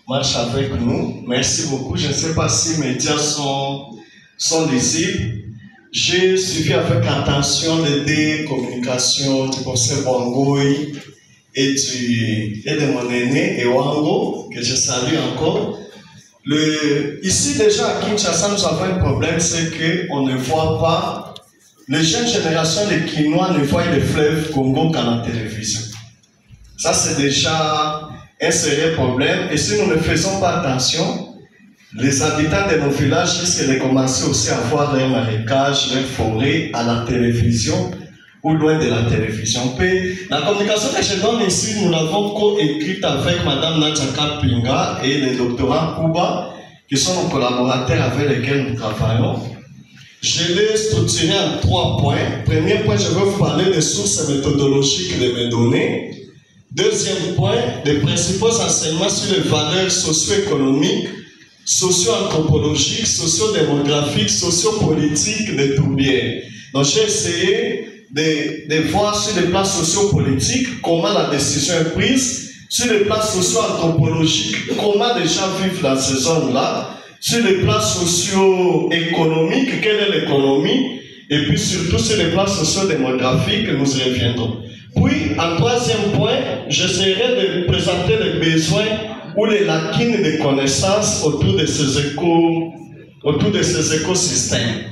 marche avec nous. Merci beaucoup. Je ne sais pas si mes médias sont lisibles. J'ai suivi avec attention les deux communications du professeur Bongoy et de mon aîné Ewango, que je salue encore. Ici déjà à Kinshasa, nous avons un problème, c'est qu'on ne voit pas, les jeunes générations de Quinois ne voient le fleuve Congo qu'à la télévision. Ça c'est déjà un sérieux problème, et si nous ne faisons pas attention, les habitants de nos villages risquent de commencer aussi à voir leurs marécages, leurs forêts à la télévision ou loin de la télévision. Puis, la communication que je donne ici, nous l'avons co-écrite avec Mme Nadjaka Pinga et le doctorat Kuba, qui sont nos collaborateurs avec lesquels nous travaillons. Je l'ai structuré en 3 points. Premier point, je vais vous parler des sources méthodologiques de mes données. Deuxième point, des principaux enseignements sur les valeurs socio-économiques, socio-anthropologiques, socio-démographiques, socio-politiques de Tourbière. Donc j'ai essayé de voir sur les plans socio-politiques comment la décision est prise, sur les plans socio-anthropologiques comment les gens vivent dans ces zones-là, sur les plans socio-économiques, quelle est l'économie, et puis surtout sur les plans socio-démographiques, nous y reviendrons. Puis, en 3e point, j'essaierai de présenter les besoins ou les lacunes de connaissances autour de ces écosystèmes.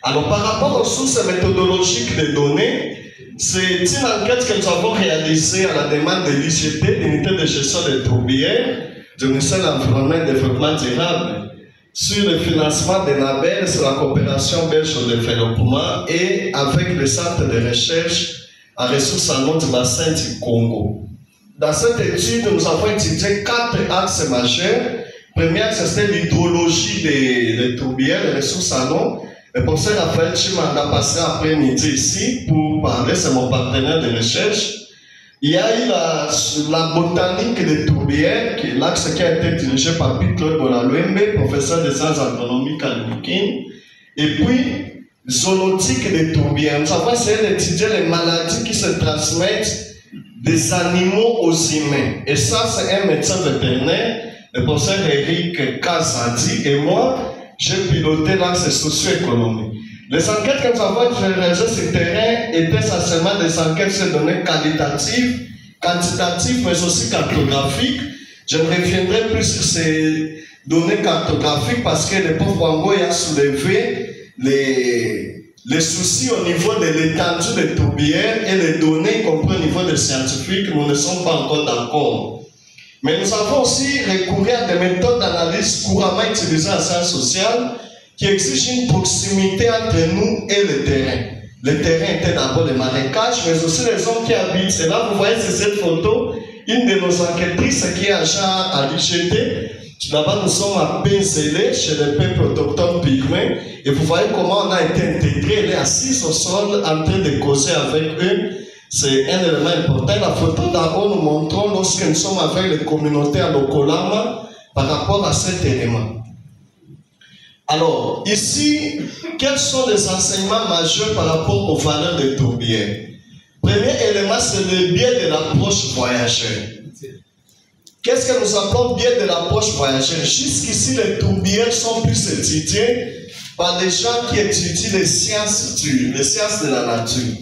Alors, par rapport aux sources méthodologiques des données, c'est une enquête que nous avons réalisée à la demande de l'IGT, l'unité de gestion des tourbières, du ministère de l'Environnement et du Développement durable, sur le financement de NABEL, sur la coopération belge au développement et avec le centre de recherche en ressources en eau du bassin du Congo. Dans cette étude, nous avons étudié 4 axes majeurs. Le premier axe, c'était l'hydrologie des tourbières, les ressources en eau. Le professeur Raphaël Chimanda a passé après-midi ici pour parler, c'est mon partenaire de recherche. Il y a eu la botanique des tourbières, qui est l'axe qui a été dirigé par Pierre-Claude Bonalouembe, professeur de sciences agronomiques à l'UQIN. Et puis, zoonose des tourbières. Nous avons essayé d'étudier les maladies qui se transmettent des animaux aux humains. Et ça, c'est un médecin vétérinaire, le professeur Eric Kazadi, et moi, j'ai piloté l'axe socio-économique. Les enquêtes que nous avons réalisées sur le terrain étaient essentiellement des enquêtes sur des données qualitatives, quantitatives, mais aussi cartographiques. Je ne reviendrai plus sur ces données cartographiques parce que le pauvre Wangoy a soulevé les soucis au niveau de l'étendue des tourbières et les données, y compris au niveau des scientifiques, nous ne sommes pas encore d'accord. Mais nous avons aussi recouru à des méthodes d'analyse couramment utilisées en sciences sociales qui exigent une proximité entre nous et le terrain. Le terrain était d'abord les marécages, mais aussi les hommes qui habitent. Et là, vous voyez sur cette photo, une de nos enquêtrices qui est agent à l'IGT. Là-bas, nous sommes à Benzélé, chez les peuples autochtones pygmées. Et vous voyez comment on a été intégré. Elle est assise au sol, en train de causer avec eux. C'est un élément important. La photo d'en haut nous montrons lorsque nous sommes avec les communautés à Lokolama par rapport à cet élément. Alors, ici, quels sont les enseignements majeurs par rapport aux valeurs des tourbières? Premier élément, c'est le biais de l'approche voyageur. Qu'est-ce que nous appelons biais de l'approche voyageur? Jusqu'ici, les tourbières sont plus étudiées par des gens qui étudient les sciences dures, les sciences de la nature.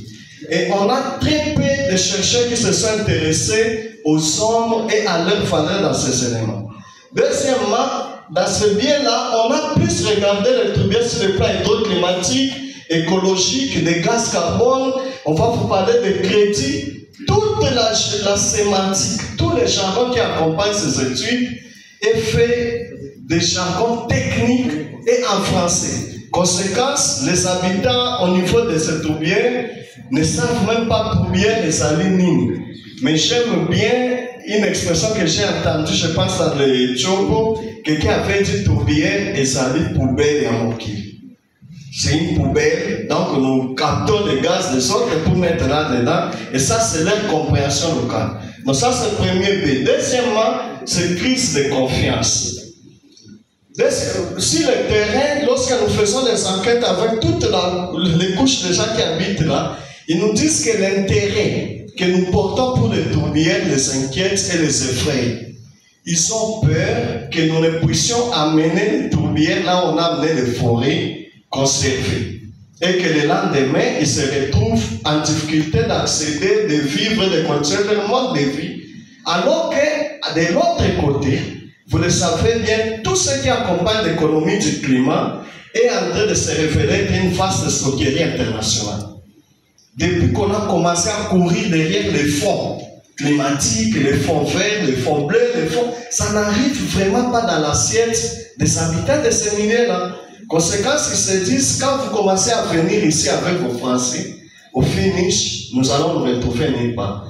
Et on a très peu de chercheurs qui se sont intéressés aux hommes et à leurs valeurs dans ces éléments. Deuxièmement, dans ce biais-là, on a plus regardé les tourbières sur le plan hydroclimatique, écologique, des gaz carbone. On va vous parler de crédit. Toute la sémantique, tous les jargons qui accompagnent ces études est fait des jargons techniques et en français. Conséquence, les habitants au niveau de ces tourbières ne savent même pas tourbière les salinines. Mais j'aime bien une expression que j'ai entendue, je pense dans le Djobo, quelqu'un avait dit tourbière et saline poubelle en moquille. C'est une poubelle, donc nous captons les gaz des autres pour mettre là-dedans, et ça c'est leur compréhension locale. Donc ça c'est le premier B. Deuxièmement, c'est crise de confiance. Sur le terrain, lorsque nous faisons des enquêtes avec toutes les couches de gens qui habitent là, ils nous disent que l'intérêt que nous portons pour les tourbières les inquiète et les effraie. ils ont peur que nous ne puissions amener les tourbières là où on a amené les forêts conservées. Et que le lendemain, ils se retrouvent en difficulté d'accéder, de vivre, de continuer leur mode de vie. Alors que, de l'autre côté, vous le savez bien, tout ce qui accompagne l'économie du climat est en train de se révéler d'une vaste escroquerie internationale. Depuis qu'on a commencé à courir derrière les fonds climatiques, les fonds verts, les fonds bleus, les fonds, ça n'arrive vraiment pas dans l'assiette des habitants de ces milieux-là. Conséquence, ils se disent, quand vous commencez à venir ici avec vos Français, au finish, nous allons nous retrouver nulle part.